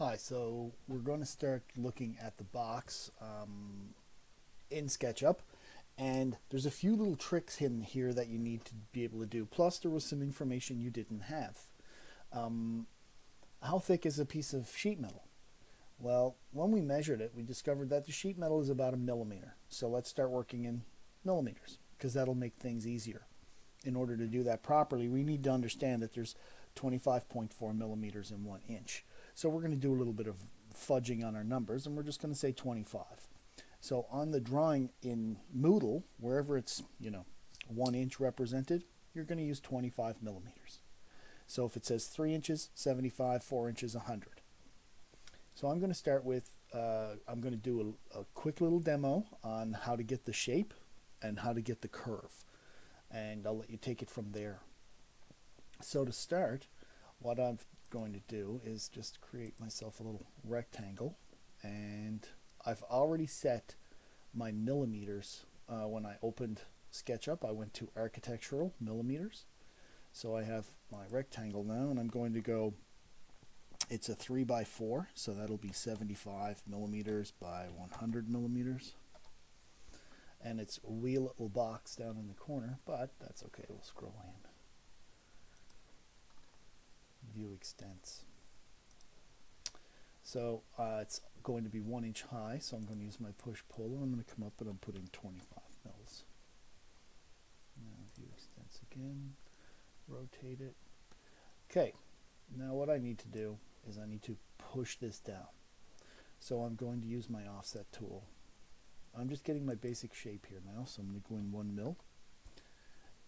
Hi, so we're going to start looking at the box in SketchUp, and there's a few little tricks hidden here that you need to be able to do. Plus, there was some information you didn't have. Um, how thick is a piece of sheet metal? Well, when we measured it, we discovered that the sheet metal is about a millimeter. So let's start working in millimeters, because that'll make things easier. In order to do that properly, we need to understand that there's 25.4 millimeters in 1 inch. So we're going to do a little bit of fudging on our numbers, and we're just going to say 25. So on the drawing in Moodle, wherever it's 1 inch represented, you're going to use 25 millimeters. So if it says 3 inches, 75, 4 inches, 100. So I'm going to start with, I'm going to do a quick little demo on how to get the shape and how to get the curve. And I'll let you take it from there. So to start, what I'm going to do is just create myself a little rectangle, and I've already set my millimeters. When I opened SketchUp, I went to architectural millimeters. So I have my rectangle now, and I'm going to go, it's a 3 by 4, so that'll be 75 millimeters by 100 millimeters. And it's a wee little box down in the corner, but that's okay. We'll scroll in. View extents. So it's going to be 1 inch high, so I'm going to use my push-pull, and I'm going to come up and I'm putting 25 mils. Now view extents again, rotate it. Okay, now what I need to do is I need to push this down. So I'm going to use my offset tool. I'm just getting my basic shape here now, so I'm going to go in 1 mil,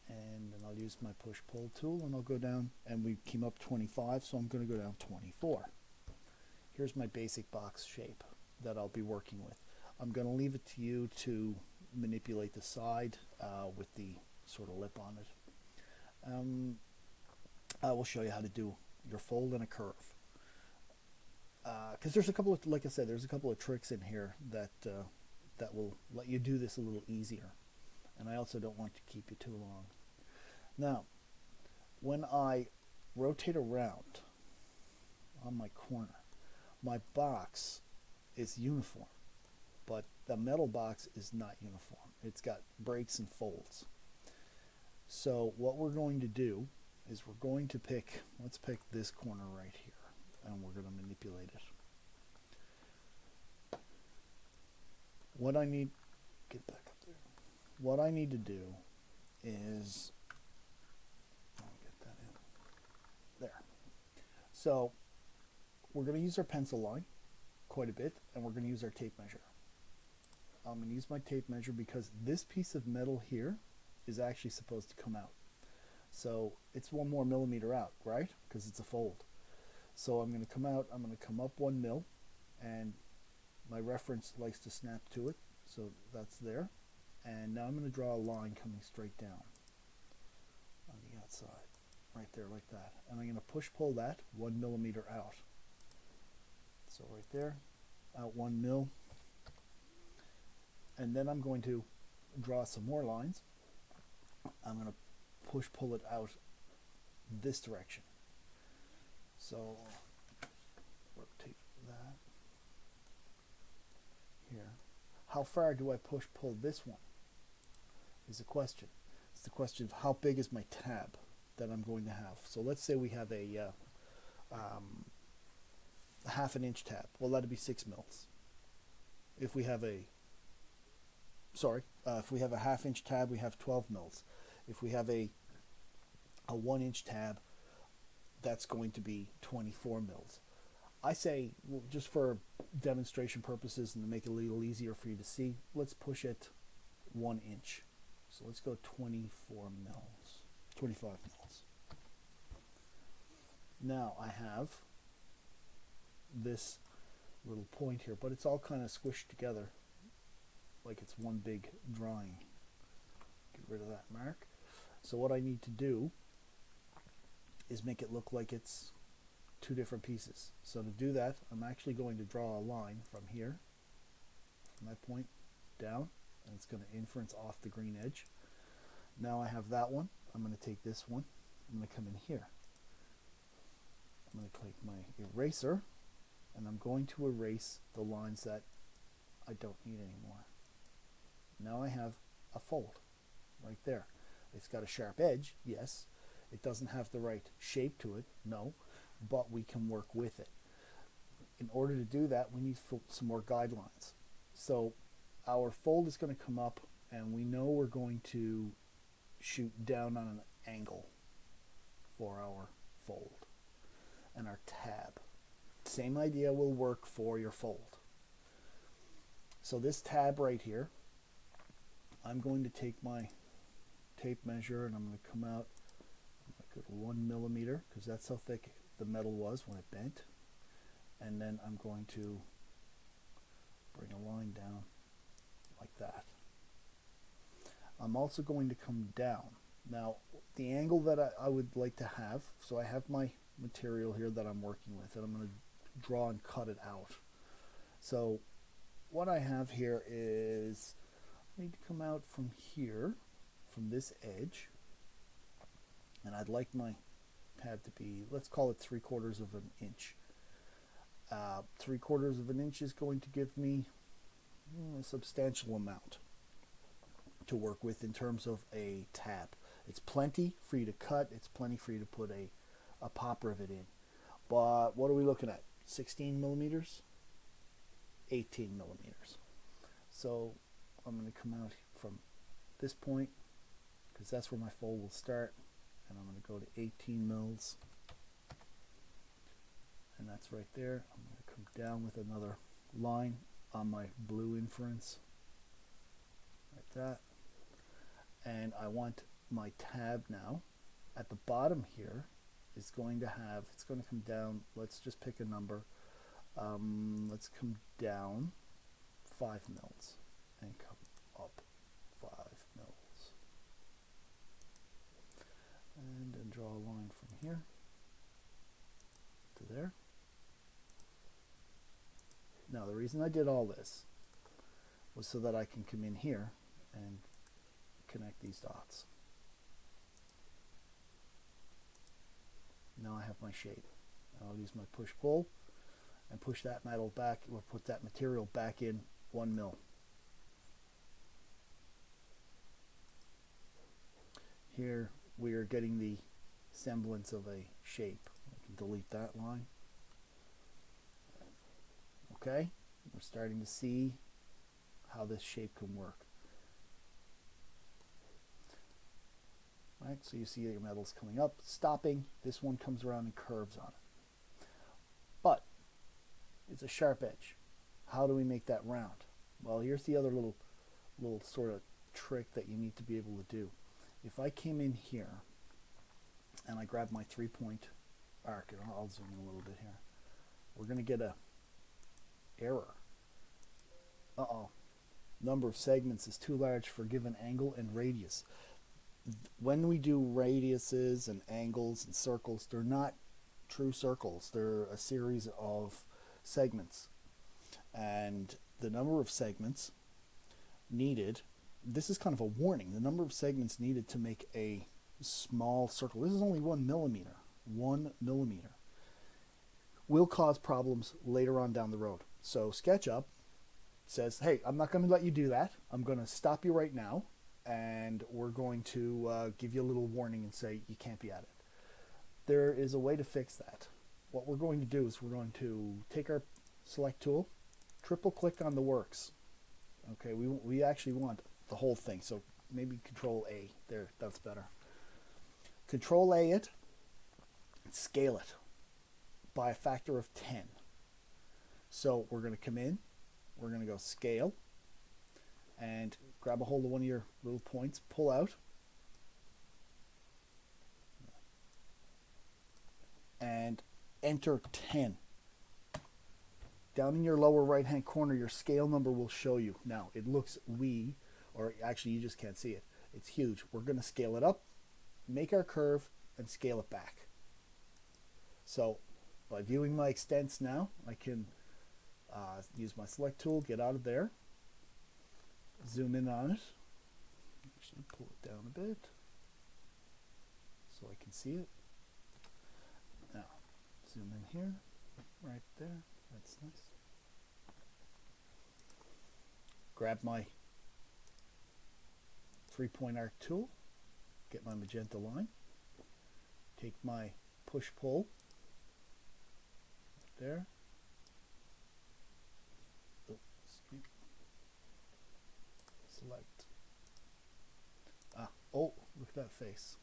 and then I'll use my push-pull tool, and I'll go down, and we came up 25, so I'm going to go down 24. Here's my basic box shape that I'll be working with. I'm going to leave it to you to manipulate the side with the sort of lip on it. I will show you how to do your fold and a curve. Because there's a couple of, like I said, there's a couple of tricks in here that that will let you do this a little easier. And I also don't want to keep you too long. Now, when I rotate around on my corner, my box is uniform, but the metal box is not uniform. It's got breaks and folds. So what we're going to do is we're going to pick, let's pick this corner right here, and we're going to manipulate it. What I need, get back up there. What I need to do is, I'll get that in there. So we're going to use our pencil line quite a bit, and we're going to use our tape measure. I'm going to use my tape measure because this piece of metal here is actually supposed to come out. So it's 1 more millimeter out, right? Because it's a fold. So I'm going to come out, I'm going to come up 1 mil, and my reference likes to snap to it, so that's there. And now I'm going to draw a line coming straight down on the outside, right there like that. And I'm going to push-pull that 1 millimeter out. So right there, out 1 mil. And then I'm going to draw some more lines. I'm going to push-pull it out this direction. So rotate that here. How far do I push-pull this one is the question. It's the question of how big is my tab that I'm going to have. So let's say we have a ½ inch tab. Well, that'd be 6 mils. If we have a, if we have a ½ inch tab, we have 12 mils. If we have a 1 inch tab, that's going to be 24 mils. I say, well, just for demonstration purposes and to make it a little easier for you to see, let's push it 1 inch. So let's go 24 mils, 25 mils. Now I have this little point here, but it's all kind of squished together like it's one big drawing. Get rid of that mark. So what I need to do is make it look like it's 2 different pieces. So to do that, I'm actually going to draw a line from here, from that point down, and it's going to inference off the green edge. Now I have that one. I'm going to take this one. I'm going to come in here. I'm going to take my eraser, and I'm going to erase the lines that I don't need anymore. Now I have a fold right there. It's got a sharp edge, yes. It doesn't have the right shape to it, no, but we can work with it. In order to do that, we need some more guidelines. So our fold is going to come up, and we know we're going to shoot down on an angle for our fold. And our tab. Same idea will work for your fold. So this tab right here, I'm going to take my tape measure and I'm going to come out like 1 millimeter, because that's how thick the metal was when it bent. And then I'm going to bring a line down like that. I'm also going to come down. Now, the angle that I would like to have, so I have my material here that I'm working with, and I'm going to draw and cut it out. So what I have here is, I need to come out from here, from this edge, and I'd like my tab to be, let's call it 3/4 of an inch. 3/4 of an inch is going to give me a substantial amount to work with in terms of a tab. It's plenty for you to cut, it's plenty for you to put a pop rivet in. But what are we looking at? 16 millimeters? 18 millimeters. So I'm going to come out from this point, because that's where my fold will start, and I'm going to go to 18 mils, and that's right there. I'm going to come down with another line on my blue inference, like that. And I want my tab now at the bottom here is going to have, it's going to come down, let's just pick a number, let's come down 5 mils and come up 5 mils, and then draw a line from here to there. Now the reason I did all this was so that I can come in here and connect these dots. Now I have my shape. I'll use my push-pull and push that metal back, or put that material back in 1 mil. Here we are getting the semblance of a shape. I can delete that line. Okay, we're starting to see how this shape can work. Right, so you see your metal's coming up, stopping. This one comes around and curves on it. But it's a sharp edge. How do we make that round? Well, here's the other little sort of trick that you need to be able to do. If I came in here and I grab my 3-point arc, and I'll zoom in a little bit here, we're going to get a error. Number of segments is too large for given angle and radius. When we do radiuses and angles and circles, they're not true circles. They're a series of segments. And the number of segments needed, this is kind of a warning, the number of segments needed to make a small circle, this is only 1 millimeter. 1 millimeter will cause problems later on down the road. So SketchUp says, hey, I'm not going to let you do that. I'm going to stop you right now, and we're going to give you a little warning and say you can't be at it. There is a way to fix that. What we're going to do is we're going to take our select tool, triple click on the works. Okay, we actually want the whole thing, so maybe Control A. There, that's better. Control A it, and scale it by a factor of 10. So we're going to come in, we're going to go scale, and grab a hold of one of your little points, pull out, and enter 10. Down in your lower right hand corner, your scale number will show you. Now it looks wee, or actually you just can't see it. It's huge. We're going to scale it up, make our curve, and scale it back. So by viewing my extents now, I can use my select tool, get out of there, zoom in on it, actually pull it down a bit so I can see it. Now zoom in here, right there, that's Nice. Grab my 3-point arc tool, get my magenta line, take my push-pull there. Select. Oh, look at that face.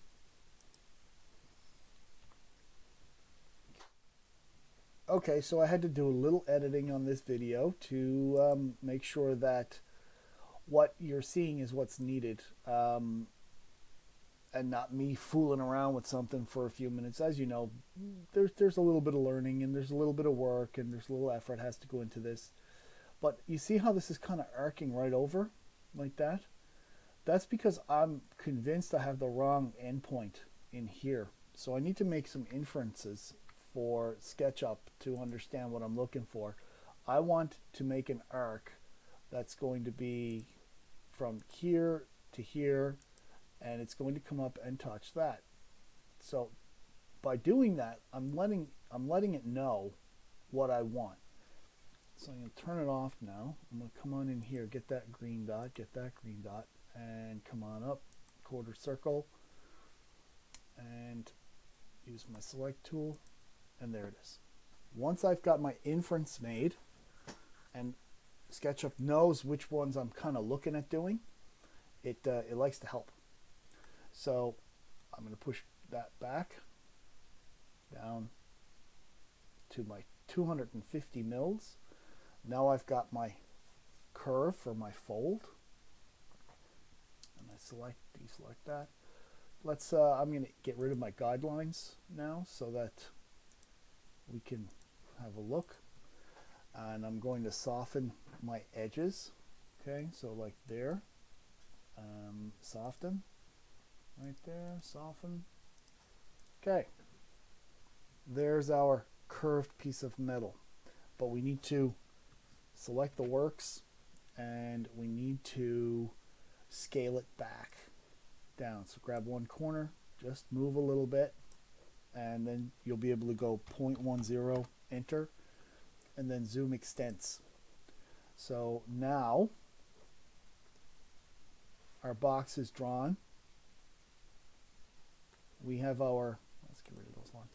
Okay, so I had to do a little editing on this video to make sure that what you're seeing is what's needed, and not me fooling around with something for a few minutes. As you know, there's a little bit of learning, and there's a little bit of work, and there's a little effort has to go into this. But you see how this is kind of arcing right over like that? That's because I'm convinced I have the wrong endpoint in here. So I need to make some inferences for SketchUp to understand what I'm looking for. I want to make an arc that's going to be from here to here, and it's going to come up and touch that. So by doing that, I'm letting it know what I want. So I'm going to turn it off now. I'm going to come on in here, get that green dot, and come on up, quarter circle, and use my select tool, and there it is. Once I've got my inference made, and SketchUp knows which ones I'm kind of looking at doing, it likes to help. So I'm going to push that back down to my 250 mils. Now I've got my curve for my fold, and I deselect that. Let's I'm going to get rid of my guidelines now so that we can have a look, and I'm going to soften my edges. Okay, so like there, soften right there, soften. Okay, there's our curved piece of metal, but we need to select the works, and we need to scale it back down. So grab one corner, just move a little bit, and then you'll be able to go 0.10, enter, and then zoom extents. So now our box is drawn. We have our, let's get rid of those ones.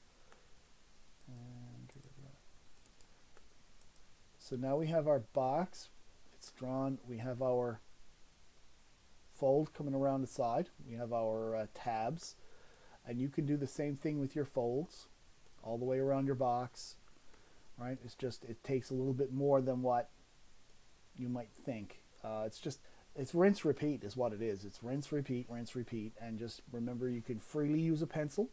And get rid of that. So now we have our box, it's drawn. We have our fold coming around the side. We have our tabs, and you can do the same thing with your folds all the way around your box, right? It's just, it takes a little bit more than what you might think. It's rinse repeat is what it is. It's rinse repeat, and just remember, you can freely use a pencil,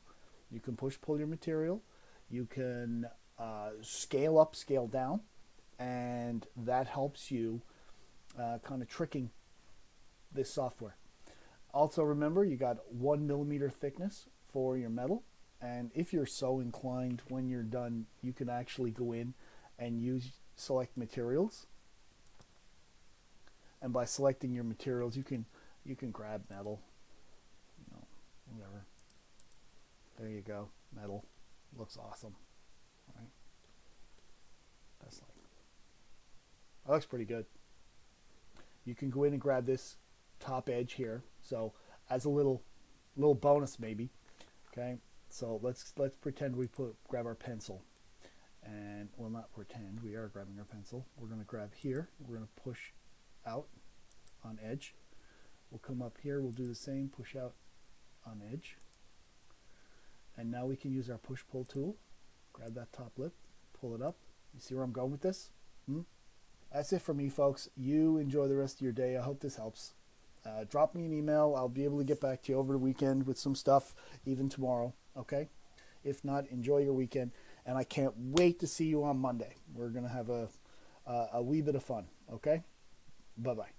you can push pull your material, you can scale up, scale down, and that helps you kind of tricking this software. Also remember, you got 1 millimeter thickness for your metal, and if you're so inclined, when you're done, you can actually go in and select materials, and by selecting your materials, you can grab metal, whatever. There you go, metal. Looks awesome, right? That looks pretty good. You can go in and grab this top edge here, so as a little bonus maybe. Okay, so let's pretend we grab our pencil, and well, not pretend, we are grabbing our pencil. We're going to grab here, we're going to push out on edge. We'll come up here, we'll do the same, push out on edge, and now we can use our push pull tool. Grab that top lip, pull it up. You see where I'm going with this? That's it for me, folks. You enjoy the rest of your day. I hope this helps. Drop me an email. I'll be able to get back to you over the weekend with some stuff, even tomorrow, okay? If not, enjoy your weekend, and I can't wait to see you on Monday. We're going to have a wee bit of fun, okay? Bye-bye.